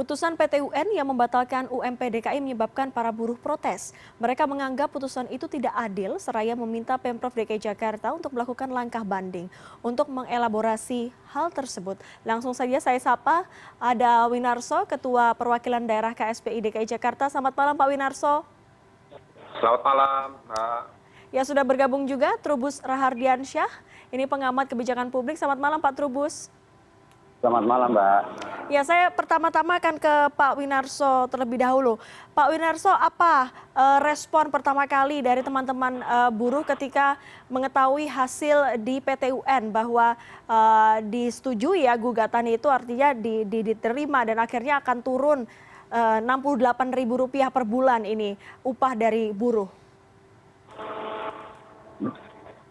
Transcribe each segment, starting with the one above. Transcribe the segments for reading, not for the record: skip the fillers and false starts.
Putusan PT UN yang membatalkan UMP DKI menyebabkan para buruh protes. Mereka menganggap putusan itu tidak adil, seraya meminta Pemprov DKI Jakarta untuk melakukan langkah banding. Untuk mengelaborasi hal tersebut, langsung saja saya sapa ada Winarso, Ketua Perwakilan Daerah KSPI DKI Jakarta. Selamat malam Pak Winarso. Selamat malam, Mbak. Ya, sudah bergabung juga Trubus Rahardiansyah, ini pengamat kebijakan publik. Selamat malam Pak Trubus. Selamat malam, Mbak. Ya, saya pertama-tama akan ke Pak Winarso terlebih dahulu. Pak Winarso, apa respon pertama kali dari teman-teman buruh ketika mengetahui hasil di PT UN bahwa disetujui ya gugatan itu, artinya diterima dan akhirnya akan turun Rp68.000 per bulan ini upah dari buruh?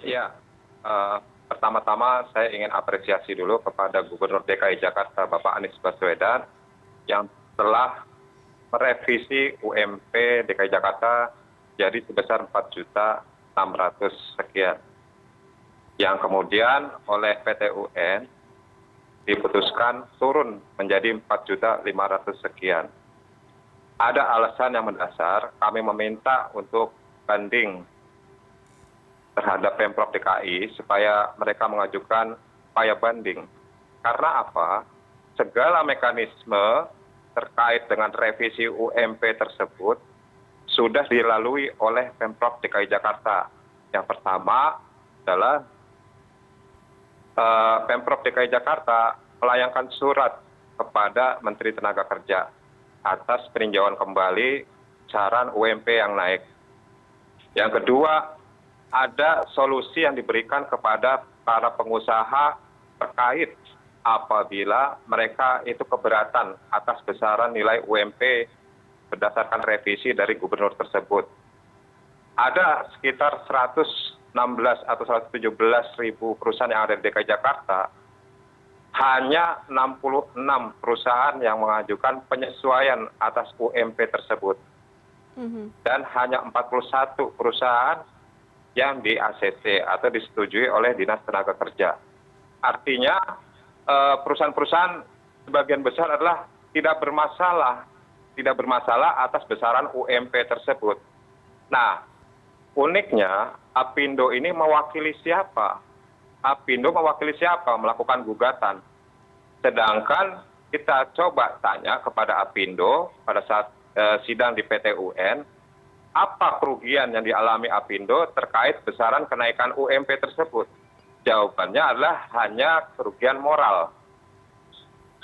Ya, pertama-tama saya ingin apresiasi dulu kepada Gubernur DKI Jakarta Bapak Anies Baswedan yang telah merevisi UMP DKI Jakarta jadi sebesar 4.600.000 sekian. Yang kemudian oleh PT UN diputuskan turun menjadi 4.500.000 sekian. Ada alasan yang mendasar, kami meminta untuk banding terhadap Pemprov DKI supaya mereka mengajukan upaya banding. Karena apa? Segala mekanisme terkait dengan revisi UMP tersebut sudah dilalui oleh Pemprov DKI Jakarta. Yang pertama adalah Pemprov DKI Jakarta melayangkan surat kepada Menteri Tenaga Kerja atas peninjauan kembali saran UMP yang naik. Yang kedua, ada solusi yang diberikan kepada para pengusaha terkait apabila mereka itu keberatan atas besaran nilai UMP berdasarkan revisi dari gubernur tersebut. Ada sekitar 116 atau 117 ribu perusahaan yang ada di DKI Jakarta, hanya 66 perusahaan yang mengajukan penyesuaian atas UMP tersebut. Dan hanya 41 perusahaan yang di ACC atau disetujui oleh Dinas Tenaga Kerja. Artinya perusahaan-perusahaan sebagian besar adalah tidak bermasalah atas besaran UMP tersebut. Nah, uniknya Apindo ini mewakili siapa? Apindo mewakili siapa melakukan gugatan? Sedangkan kita coba tanya kepada Apindo pada saat sidang di PT UN, apa kerugian yang dialami Apindo terkait besaran kenaikan UMP tersebut? Jawabannya adalah hanya kerugian moral.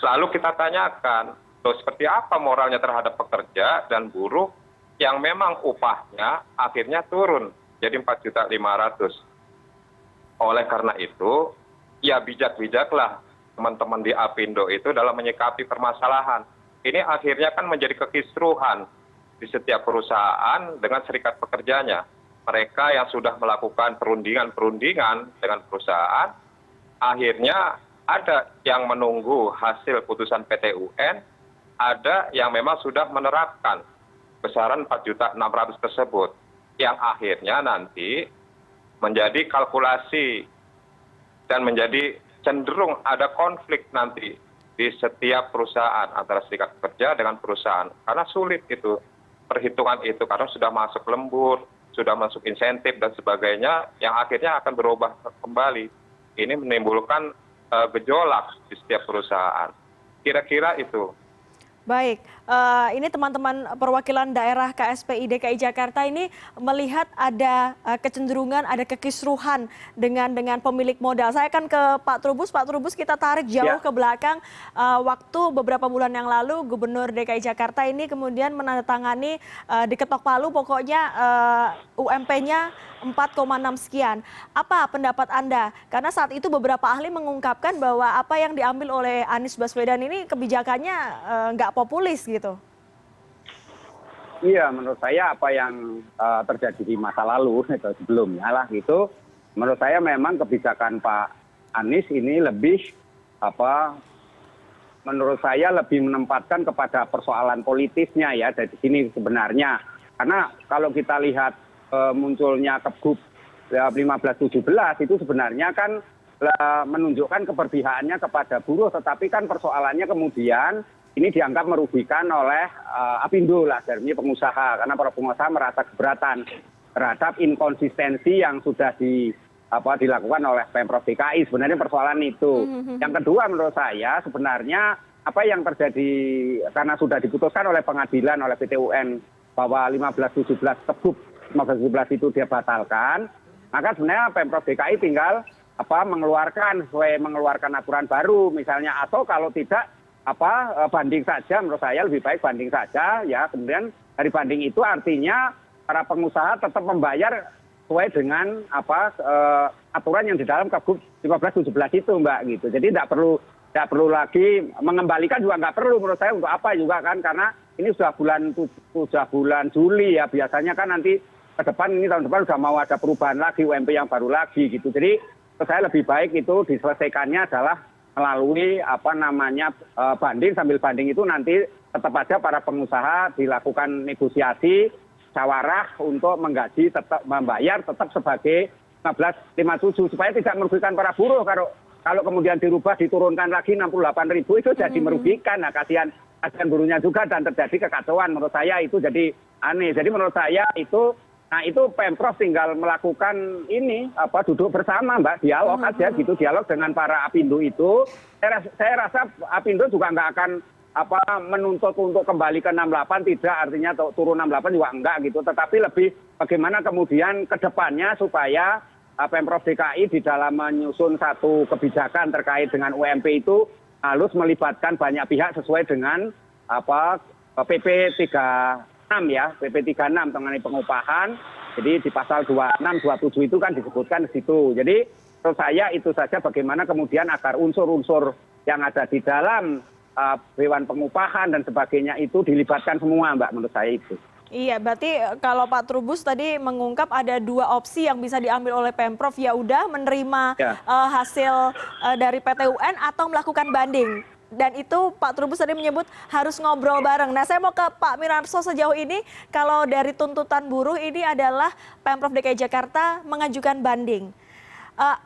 Lalu kita tanyakan, seperti apa moralnya terhadap pekerja dan buruh yang memang upahnya akhirnya turun jadi 4.500.000. Oleh karena itu, ya bijak-bijaklah teman-teman di Apindo itu dalam menyikapi permasalahan. Ini akhirnya kan menjadi kekisruhan di setiap perusahaan dengan serikat pekerjanya. Mereka yang sudah melakukan perundingan dengan perusahaan, akhirnya ada yang menunggu hasil putusan PT UN, ada yang memang sudah menerapkan besaran 4.600.000 tersebut, yang akhirnya nanti menjadi kalkulasi dan menjadi cenderung ada konflik nanti di setiap perusahaan antara serikat pekerja dengan perusahaan. Karena sulit itu perhitungan itu, karena sudah masuk lembur, sudah masuk insentif dan sebagainya, yang akhirnya akan berubah kembali. Ini menimbulkan gejolak di setiap perusahaan. Kira-kira itu. Baik, ini teman-teman perwakilan daerah KSPI DKI Jakarta ini melihat ada kecenderungan, ada kekisruhan dengan pemilik modal. Saya akan ke Pak Trubus. Pak Trubus, kita tarik jauh ke belakang. Waktu beberapa bulan yang lalu Gubernur DKI Jakarta ini kemudian menandatangani diketok palu, pokoknya UMP-nya 4,6 sekian. Apa pendapat Anda? Karena saat itu beberapa ahli mengungkapkan bahwa apa yang diambil oleh Anies Baswedan ini kebijakannya nggak populis gitu. Iya, menurut saya apa yang terjadi di masa lalu itu sebelumnya lah gitu, menurut saya memang kebijakan Pak Anies ini lebih menurut saya lebih menempatkan kepada persoalan politisnya ya dari sini sebenarnya. Karena kalau kita lihat munculnya Kebgub 1517 itu sebenarnya kan menunjukkan keberpihakannya kepada buruh, tetapi kan persoalannya kemudian ini dianggap merugikan oleh Apindo lah dari pengusaha, karena para pengusaha merasa keberatan terhadap inkonsistensi yang sudah dilakukan oleh Pemprov DKI. Sebenarnya persoalan itu. Yang kedua menurut saya sebenarnya apa yang terjadi karena sudah diputuskan oleh pengadilan oleh PT UN bahwa 15-17 Kebub 15-17 itu dia batalkan, maka sebenarnya Pemprov DKI tinggal mengeluarkan aturan baru misalnya, atau kalau tidak banding saja. Menurut saya lebih baik banding saja ya. Kemudian dari banding itu artinya para pengusaha tetap membayar sesuai dengan aturan yang di dalam Kebub 15-17 itu, Mbak, gitu. Jadi tidak perlu lagi mengembalikan, juga nggak perlu menurut saya. Untuk apa juga kan, karena ini sudah bulan Juli ya, biasanya kan nanti ke depan ini tahun depan sudah mau ada perubahan lagi, UMP yang baru lagi gitu. Jadi menurut saya lebih baik itu diselesaikannya adalah melalui banding. Sambil banding itu nanti tetap aja para pengusaha dilakukan negosiasi musyawarah untuk menggaji tetap membayar tetap sebagai 15,57 supaya tidak merugikan para buruh. Kalau kemudian dirubah diturunkan lagi 68.000 itu jadi merugikan. Nah, kasihan buruhnya juga dan terjadi kekacauan. Menurut saya itu jadi aneh. Jadi menurut saya itu Pemprov tinggal melakukan duduk bersama, Mbak, dialog aja gitu, dialog dengan para Apindo itu. Saya rasa Apindo juga nggak akan menuntut untuk kembali ke 68, tidak, artinya turun 68 juga enggak gitu. Tetapi lebih bagaimana kemudian ke depannya supaya Pemprov DKI di dalam menyusun satu kebijakan terkait dengan UMP itu harus melibatkan banyak pihak sesuai dengan PP 36 ya, PP 36 mengenai pengupahan. Jadi di pasal 26, 27 itu kan disebutkan di situ. Jadi menurut saya itu saja bagaimana kemudian agar unsur-unsur yang ada di dalam Dewan Pengupahan dan sebagainya itu dilibatkan semua, Mbak, menurut saya itu. Iya, berarti kalau Pak Trubus tadi mengungkap ada dua opsi yang bisa diambil oleh Pemprov, ya udah menerima hasil dari PT UN atau melakukan banding. Dan itu Pak Trubus tadi menyebut harus ngobrol bareng. Nah, saya mau ke Pak Minarso. Sejauh ini kalau dari tuntutan buruh ini adalah Pemprov DKI Jakarta mengajukan banding.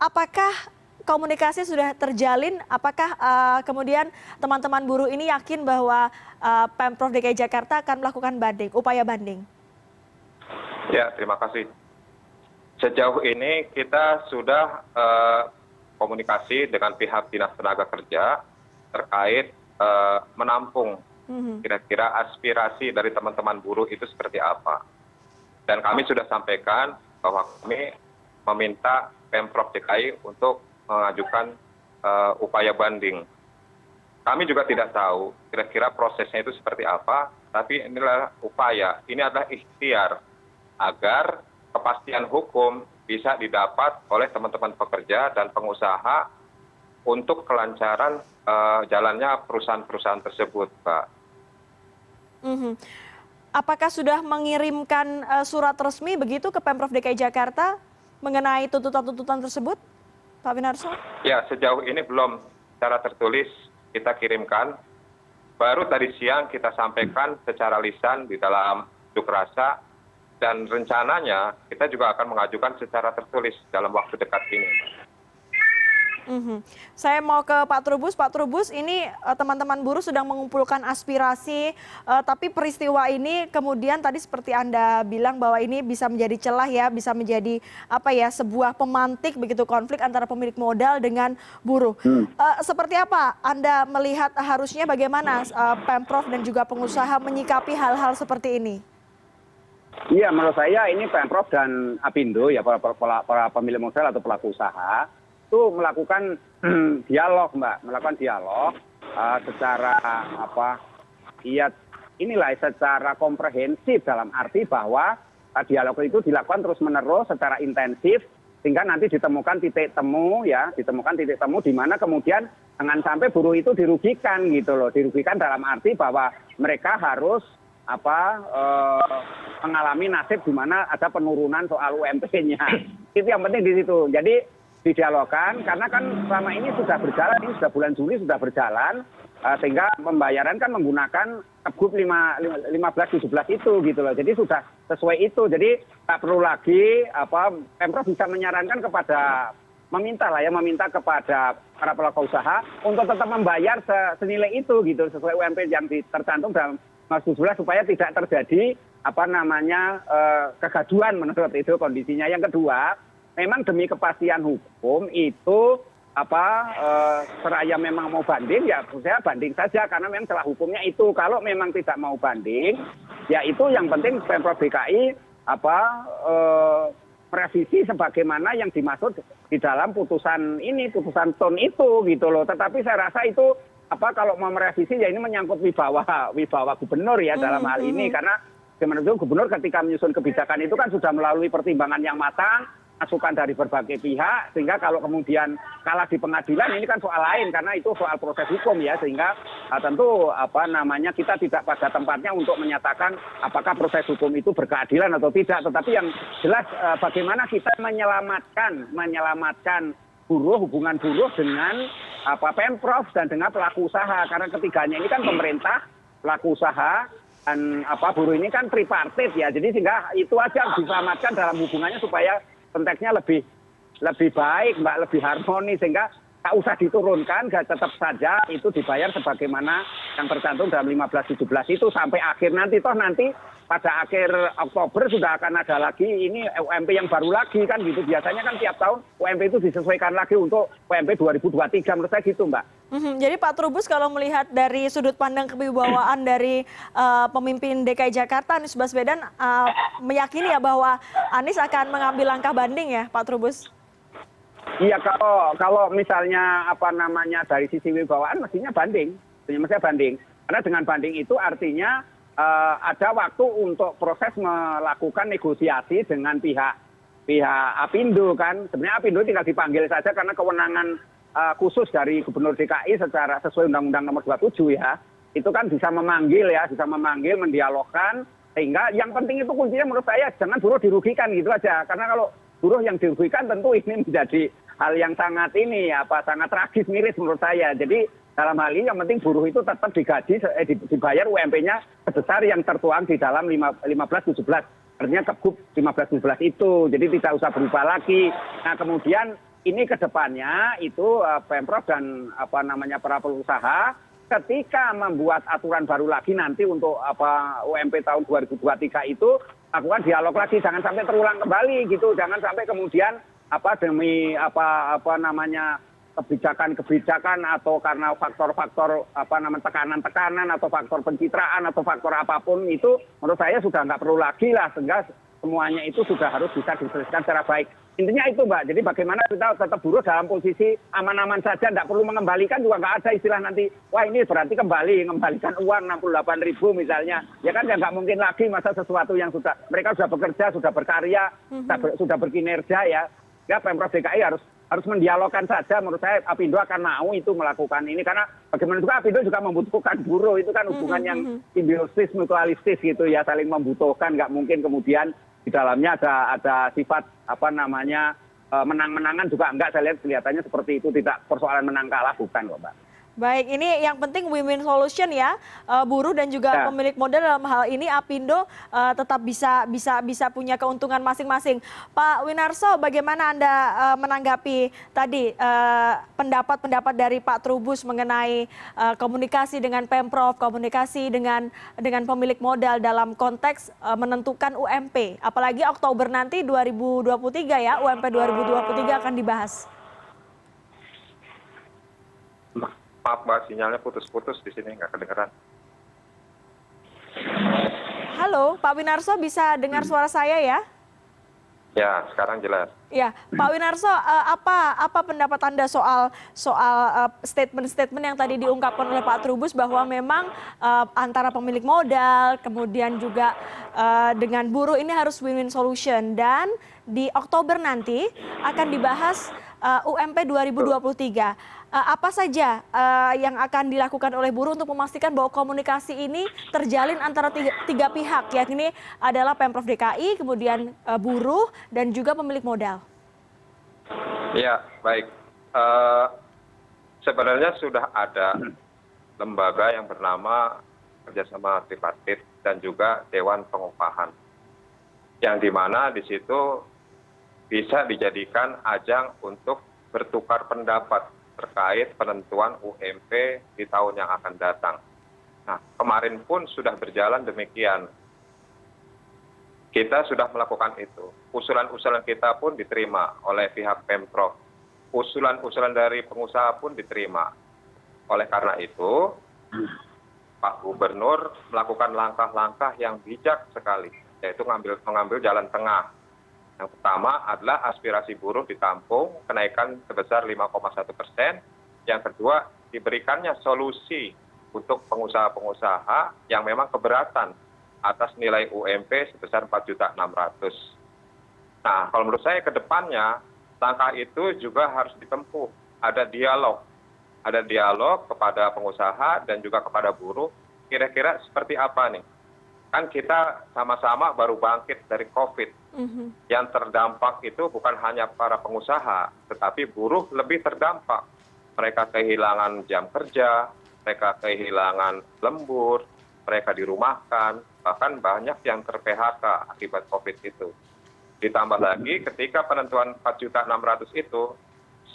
Apakah komunikasi sudah terjalin? Apakah kemudian teman-teman buruh ini yakin bahwa Pemprov DKI Jakarta akan melakukan banding, upaya banding? Ya, terima kasih. Sejauh ini kita sudah komunikasi dengan pihak Dinas Tenaga Kerja terkait menampung kira-kira aspirasi dari teman-teman buruh itu seperti apa. Dan kami sudah sampaikan bahwa kami meminta Pemprov DKI untuk mengajukan upaya banding. Kami juga tidak tahu kira-kira prosesnya itu seperti apa, tapi inilah upaya, ini adalah ikhtiar agar kepastian hukum bisa didapat oleh teman-teman pekerja dan pengusaha untuk kelancaran jalannya perusahaan-perusahaan tersebut, Pak. Apakah sudah mengirimkan surat resmi begitu ke Pemprov DKI Jakarta mengenai tuntutan-tuntutan tersebut, Pak Winarso? Ya, sejauh ini belum secara tertulis kita kirimkan. Baru tadi siang kita sampaikan secara lisan di dalam unjuk rasa, dan rencananya kita juga akan mengajukan secara tertulis dalam waktu dekat ini. Saya mau ke Pak Trubus. Pak Trubus, ini teman-teman buruh sedang mengumpulkan aspirasi, tapi peristiwa ini kemudian tadi seperti Anda bilang bahwa ini bisa menjadi celah ya, bisa menjadi sebuah pemantik begitu konflik antara pemilik modal dengan buruh. Seperti apa Anda melihat harusnya bagaimana Pemprov dan juga pengusaha menyikapi hal-hal seperti ini? Iya, menurut saya ini Pemprov dan Apindo ya, para pemilik modal atau pelaku usaha itu melakukan dialog, Mbak, melakukan dialog secara secara komprehensif, dalam arti bahwa dialog itu dilakukan terus-menerus secara intensif sehingga nanti ditemukan titik temu di mana kemudian jangan sampai buruh itu dirugikan gitu loh, dirugikan dalam arti bahwa mereka harus mengalami nasib di mana ada penurunan soal UMP-nya. Itu yang penting di situ. Jadi didialogkan, karena kan selama ini sudah berjalan, ini sudah bulan Juli sudah berjalan, sehingga pembayaran kan menggunakan Kebub 15-17 itu gitu loh. Jadi sudah sesuai itu. Jadi tak perlu lagi Pemprov bisa menyarankan kepada meminta kepada para pelaku usaha untuk tetap membayar senilai itu gitu sesuai UMP yang tercantum dalam 17 supaya tidak terjadi kegaduhan menurut itu kondisinya. Yang kedua, memang demi kepastian hukum itu seraya memang mau banding ya saya banding saja karena memang celah hukumnya itu. Kalau memang tidak mau banding, ya itu yang penting Pemprov DKI merevisi sebagaimana yang dimaksud di dalam putusan TUN itu gitu loh. Tetapi saya rasa itu kalau mau merevisi ya ini menyangkut wibawa gubernur ya dalam hal ini karena gubernur ketika menyusun kebijakan itu kan sudah melalui pertimbangan yang matang, masukan dari berbagai pihak, sehingga kalau kemudian kalah di pengadilan ini kan soal lain karena itu soal proses hukum ya, sehingga tentu kita tidak pada tempatnya untuk menyatakan apakah proses hukum itu berkeadilan atau tidak, tetapi yang jelas bagaimana kita menyelamatkan buruh, hubungan buruh dengan Pemprov dan dengan pelaku usaha, karena ketiganya ini kan pemerintah, pelaku usaha dan buruh ini kan tripartit ya, jadi sehingga itu aja harus diselamatkan dalam hubungannya supaya konteksnya lebih baik, Mbak, lebih harmonis, sehingga tak usah diturunkan, tetap saja itu dibayar sebagaimana yang tercantum dalam 15-17 itu sampai akhir nanti. Toh nanti pada akhir Oktober sudah akan ada lagi ini UMP yang baru lagi kan gitu. Biasanya kan tiap tahun UMP itu disesuaikan lagi untuk UMP 2023 menurut saya gitu, Mbak. Jadi Pak Trubus kalau melihat dari sudut pandang kewibawaan dari pemimpin DKI Jakarta Anies Baswedan meyakini ya bahwa Anies akan mengambil langkah banding ya Pak Trubus? Iya, kalau misalnya dari sisi wibawaan mestinya banding. Karena dengan banding itu artinya ada waktu untuk proses melakukan negosiasi dengan pihak Apindo kan. Sebenarnya Apindo tinggal dipanggil saja karena kewenangan khusus dari Gubernur DKI sesuai Undang-Undang Nomor 27 ya. Itu kan bisa memanggil, mendialogkan, sehingga yang penting itu kuncinya menurut saya jangan buruh dirugikan gitu aja. Karena kalau buruh yang dirugikan tentu ini menjadi hal yang sangat sangat tragis, miris menurut saya. Jadi dalam hal ini yang penting buruh itu tetap dibayar UMP-nya sebesar yang tertuang di dalam 15-17. Artinya Kebgub 15-17 itu. Jadi tidak usah berubah lagi. Nah kemudian ini ke depannya itu Pemprov dan para pengusaha ketika membuat aturan baru lagi nanti untuk UMP tahun 2023 itu lakukan dialog lagi, jangan sampai terulang kembali gitu, jangan sampai kemudian demi kebijakan atau karena faktor-faktor tekanan atau faktor pencitraan atau faktor apapun itu menurut saya sudah nggak perlu lagi lah, sehingga semuanya itu sudah harus bisa diselesaikan secara baik. Intinya itu, Mbak. Jadi bagaimana kita tetap buruh dalam posisi aman-aman saja, tidak perlu mengembalikan, juga nggak ada istilah nanti, wah ini berarti mengembalikan uang 68.000 misalnya. Ya kan nggak mungkin lagi masa sesuatu yang mereka sudah bekerja, sudah berkarya, sudah berkinerja ya. Ya Pemprov DKI harus mendialogkan saja. Menurut saya Apindo akan mau itu melakukan ini karena bagaimana juga Apindo juga membutuhkan buruh, itu kan hubungan yang simbiosis mutualistis gitu ya, saling membutuhkan, nggak mungkin kemudian di dalamnya ada sifat menang-menangan juga enggak, saya lihat kelihatannya seperti itu, tidak persoalan menang kalah, bukan kok, Mbak. Baik, ini yang penting win-win solution ya, buruh dan juga pemilik modal dalam hal ini Apindo tetap bisa punya keuntungan masing-masing. Pak Winarso, bagaimana Anda menanggapi tadi pendapat dari Pak Trubus mengenai komunikasi dengan Pemprov, komunikasi dengan pemilik modal dalam konteks menentukan UMP, apalagi Oktober nanti 2023 ya, UMP 2023 akan dibahas. Maaf Mbak, sinyalnya putus-putus di sini, nggak kedengeran. Halo, Pak Winarso bisa dengar suara saya ya? Ya, sekarang jelas. Ya, Pak Winarso, apa pendapat Anda soal statement-statement yang tadi diungkapkan oleh Pak Trubus bahwa memang antara pemilik modal, kemudian juga dengan buruh ini harus win-win solution, dan di Oktober nanti akan dibahas UMP 2023. Apa saja yang akan dilakukan oleh buruh untuk memastikan bahwa komunikasi ini terjalin antara tiga pihak, yakni adalah Pemprov DKI, kemudian buruh, dan juga pemilik modal? Ya, baik. Sebenarnya sudah ada lembaga yang bernama Kerjasama Tripartit dan juga Dewan Pengupahan, yang dimana di situ bisa dijadikan ajang untuk bertukar pendapat terkait penentuan UMP di tahun yang akan datang. Nah, kemarin pun sudah berjalan demikian. Kita sudah melakukan itu. Usulan-usulan kita pun diterima oleh pihak Pemprov. Usulan-usulan dari pengusaha pun diterima. Oleh karena itu, Pak Gubernur melakukan langkah-langkah yang bijak sekali, yaitu mengambil jalan tengah. Yang pertama adalah aspirasi buruh ditampung, kenaikan sebesar 5,1%. Yang kedua, diberikannya solusi untuk pengusaha-pengusaha yang memang keberatan atas nilai UMP sebesar 4.600.000. Nah, kalau menurut saya ke depannya, langkah itu juga harus ditempuh. Ada dialog kepada pengusaha dan juga kepada buruh, kira-kira seperti apa nih? Kan kita sama-sama baru bangkit dari COVID. Yang terdampak itu bukan hanya para pengusaha, tetapi buruh lebih terdampak. Mereka kehilangan jam kerja, mereka kehilangan lembur, mereka dirumahkan, bahkan banyak yang ter-PHK akibat COVID itu. Ditambah lagi ketika penentuan 4.600.000 itu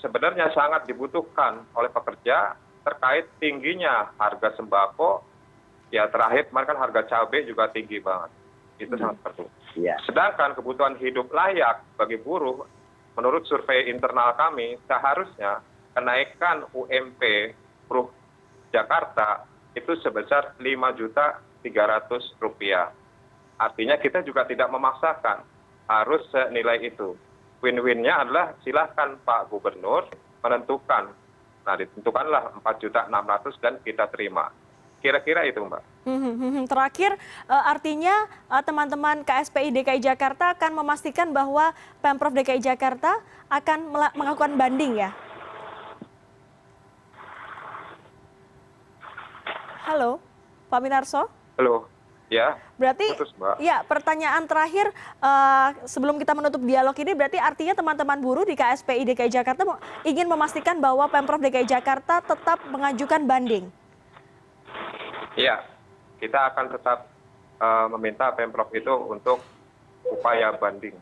sebenarnya sangat dibutuhkan oleh pekerja terkait tingginya harga sembako. Ya terakhir kemarin kan harga cabai juga tinggi banget. Itu sangat perlu. Sedangkan kebutuhan hidup layak bagi buruh, menurut survei internal kami, seharusnya kenaikan UMP buruh Jakarta itu sebesar Rp5.300.000. Artinya kita juga tidak memaksakan harus senilai itu. Win-winnya adalah silahkan Pak Gubernur menentukan. Nah, ditentukanlah 4.600.000 dan kita terima. Kira-kira itu, Mbak. Terakhir, artinya teman-teman KSPI DKI Jakarta akan memastikan bahwa Pemprov DKI Jakarta akan melakukan banding ya? Halo, Pak Minarso? Halo, ya. Berarti, putus, Mbak. ya pertanyaan terakhir sebelum kita menutup dialog ini, berarti artinya teman-teman buruh di KSPI DKI Jakarta ingin memastikan bahwa Pemprov DKI Jakarta tetap mengajukan banding? Iya, kita akan tetap meminta Pemprov itu untuk upaya banding.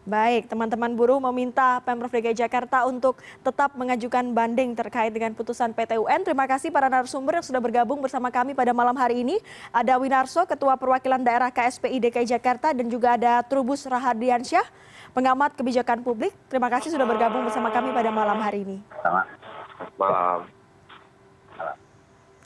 Baik, teman-teman buruh meminta Pemprov DKI Jakarta untuk tetap mengajukan banding terkait dengan putusan PT UN. Terima kasih para narasumber yang sudah bergabung bersama kami pada malam hari ini. Ada Winarso, Ketua Perwakilan Daerah KSPI DKI Jakarta, dan juga ada Trubus Rahadiansyah, pengamat kebijakan publik. Terima kasih sudah bergabung bersama kami pada malam hari ini. Selamat malam.